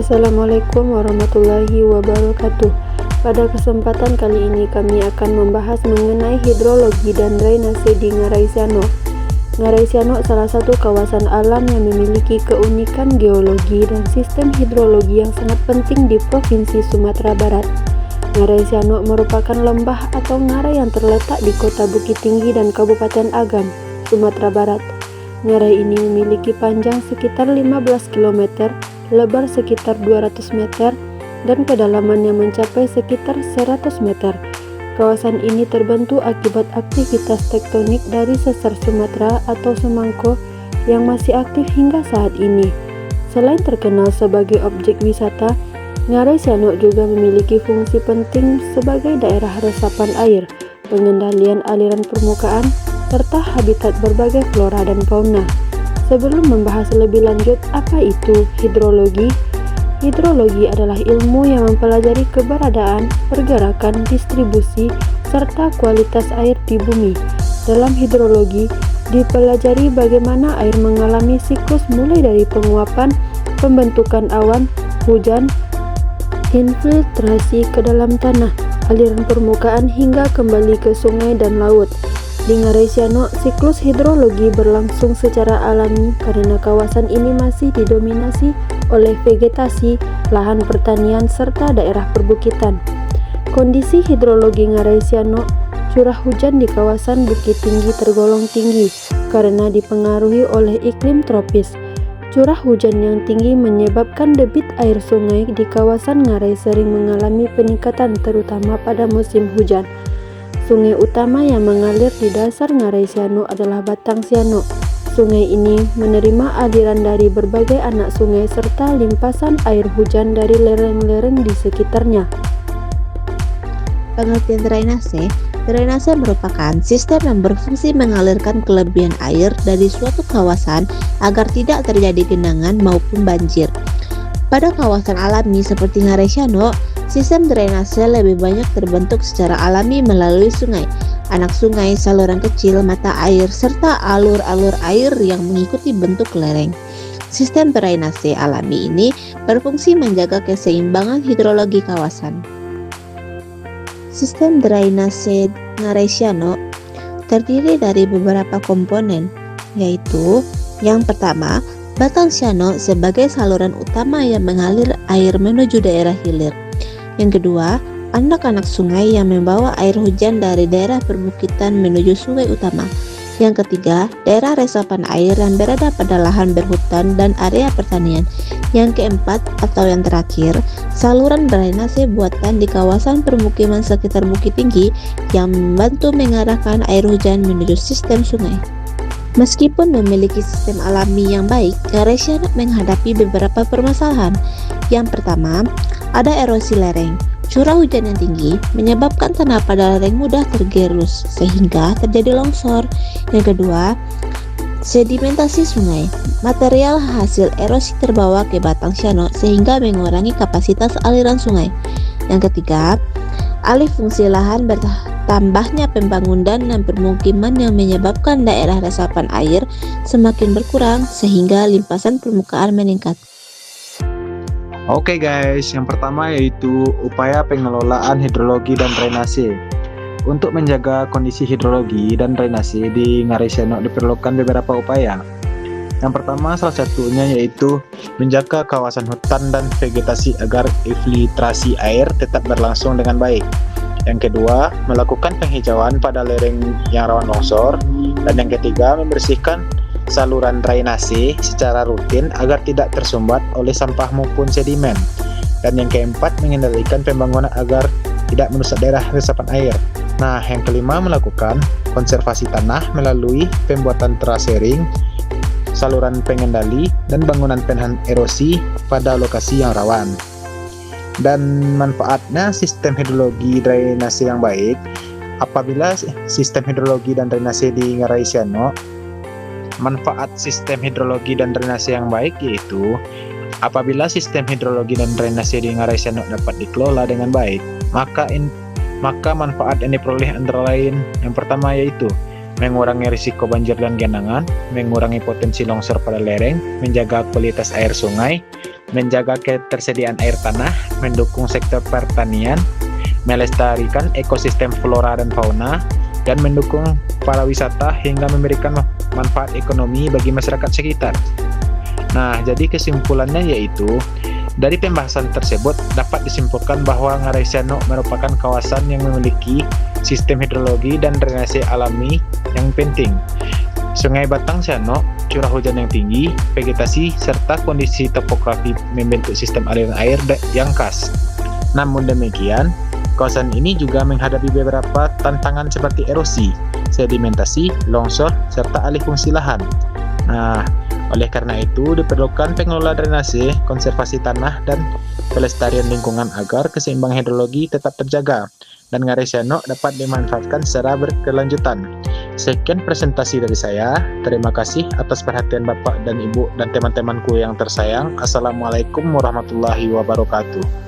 Assalamualaikum warahmatullahi wabarakatuh. Pada kesempatan kali ini kami akan membahas mengenai hidrologi dan drainase di Ngarai Siano. Ngarai Siano salah satu kawasan alam yang memiliki keunikan geologi dan sistem hidrologi yang sangat penting di Provinsi Sumatera Barat. Ngarai Siano merupakan lembah atau ngarai yang terletak di Kota Bukit Tinggi dan Kabupaten Agam, Sumatera Barat. Ngarai ini memiliki panjang sekitar 15 km, lebar sekitar 200 meter, dan kedalamannya mencapai sekitar 100 meter. Kawasan ini terbentuk akibat aktivitas tektonik dari sesar Sumatera atau Semangko yang masih aktif hingga saat ini. Selain terkenal sebagai objek wisata, Ngarai Siano juga memiliki fungsi penting sebagai daerah resapan air, pengendalian aliran permukaan, serta habitat berbagai flora dan fauna. Sebelum membahas lebih lanjut apa itu hidrologi, hidrologi adalah ilmu yang mempelajari keberadaan, pergerakan, distribusi, serta kualitas air di bumi. Dalam hidrologi, dipelajari bagaimana air mengalami siklus mulai dari penguapan, pembentukan awan, hujan, infiltrasi ke dalam tanah, aliran permukaan hingga kembali ke sungai dan laut. Di Ngarai Siano, siklus hidrologi berlangsung secara alami karena kawasan ini masih didominasi oleh vegetasi, lahan pertanian, serta daerah perbukitan. Kondisi hidrologi Ngarai Siano, curah hujan di kawasan Bukit Tinggi tergolong tinggi karena dipengaruhi oleh iklim tropis. Curah hujan yang tinggi menyebabkan debit air sungai di kawasan Ngarai sering mengalami peningkatan terutama pada musim hujan. Sungai utama yang mengalir di dasar Ngarai Siano adalah Batang Siano. Sungai ini menerima aliran dari berbagai anak sungai serta limpasan air hujan dari lereng-lereng di sekitarnya. Pengertian drainase. Drainase merupakan sistem yang berfungsi mengalirkan kelebihan air dari suatu kawasan agar tidak terjadi genangan maupun banjir. Pada kawasan alami seperti Ngarai Siano, sistem drainase lebih banyak terbentuk secara alami melalui sungai, anak sungai, saluran kecil, mata air, serta alur-alur air yang mengikuti bentuk lereng. Sistem drainase alami ini berfungsi menjaga keseimbangan hidrologi kawasan. Sistem drainase Ngarai Siano terdiri dari beberapa komponen, yaitu yang pertama, Batang Siano sebagai saluran utama yang mengalir air menuju daerah hilir. Yang kedua, anak-anak sungai yang membawa air hujan dari daerah perbukitan menuju sungai utama. Yang ketiga, daerah resapan air yang berada pada lahan berhutan dan area pertanian. Yang keempat atau yang terakhir, saluran drainase buatan di kawasan permukiman sekitar Bukit Tinggi yang membantu mengarahkan air hujan menuju sistem sungai. Meskipun memiliki sistem alami yang baik, Ngarai Siano menghadapi beberapa permasalahan. Yang pertama, ada erosi lereng. Curah hujan yang tinggi menyebabkan tanah pada lereng mudah tergerus sehingga terjadi longsor. Yang kedua, sedimentasi sungai. Material hasil erosi terbawa ke Batang Siano sehingga mengurangi kapasitas aliran sungai. Yang ketiga, alih fungsi lahan bertambahnya pembangunan dan permukiman yang menyebabkan daerah resapan air semakin berkurang sehingga limpasan permukaan meningkat. Oke guys, yang pertama yaitu upaya pengelolaan hidrologi dan drainase. Untuk menjaga kondisi hidrologi dan drainase di Ngarai Siano diperlukan beberapa upaya. Yang pertama salah satunya yaitu menjaga kawasan hutan dan vegetasi agar infiltrasi air tetap berlangsung dengan baik. Yang kedua, melakukan penghijauan pada lereng yang rawan longsor. Dan yang ketiga, membersihkan saluran drainase secara rutin agar tidak tersumbat oleh sampah maupun sedimen. Dan yang keempat, mengendalikan pembangunan agar tidak merusak daerah resapan air. Nah, yang kelima, melakukan konservasi tanah melalui pembuatan terasering, saluran pengendali, dan bangunan penahan erosi pada lokasi yang rawan. Dan manfaatnya sistem hidrologi drainase yang baik. Apabila sistem hidrologi dan drainase di Ngarai Siano, manfaat sistem hidrologi dan drainase yang baik yaitu apabila sistem hidrologi dan drainase di Ngarai Siano dapat dikelola dengan baik, maka manfaat yang diperoleh antara lain yang pertama yaitu mengurangi risiko banjir dan genangan, mengurangi potensi longsor pada lereng, menjaga kualitas air sungai, menjaga ketersediaan air tanah, mendukung sektor pertanian, melestarikan ekosistem flora dan fauna, dan mendukung pariwisata hingga memberikan manfaat ekonomi bagi masyarakat sekitar. Nah, jadi kesimpulannya yaitu, dari pembahasan tersebut dapat disimpulkan bahwa Ngarai Sianok merupakan kawasan yang memiliki sistem hidrologi dan drainase alami yang penting. Sungai Batang Sianok, curah hujan yang tinggi, vegetasi, serta kondisi topografi membentuk sistem aliran air yang khas. Namun demikian, kawasan ini juga menghadapi beberapa tantangan seperti erosi, sedimentasi, longsor, serta alih fungsi lahan. Nah, oleh karena itu diperlukan pengelola drainase, konservasi tanah, dan pelestarian lingkungan agar keseimbangan hidrologi tetap terjaga dan Ngarai Sianok dapat dimanfaatkan secara berkelanjutan. Sekian presentasi dari saya. Terima kasih atas perhatian Bapak dan Ibu dan teman-temanku yang tersayang. Assalamualaikum warahmatullahi wabarakatuh.